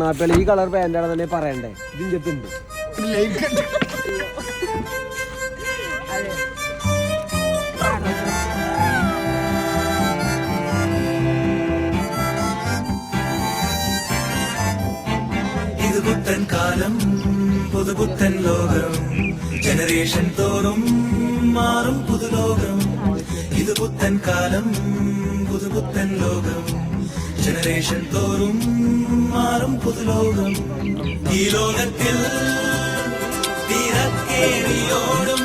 കണ്ണാപ്പി ഈ കളർ പാൻ്റാണ് തന്നെ പറയണ്ടേ. ഇതിൻ്റെ ഇത് പുത്തൻ കാലം പുതുപുത്തൻ ലോകം ജനറേഷൻ തോറും മാറും പുതുലോകം. ഇത് പുത്തൻ കാലം പുതുപുത്തൻ ലോകം ജനറേഷൻ തോറും മാറും പുതുലോകം. ഈ ലോകത്തിൽ തിരക്കേറിയോടും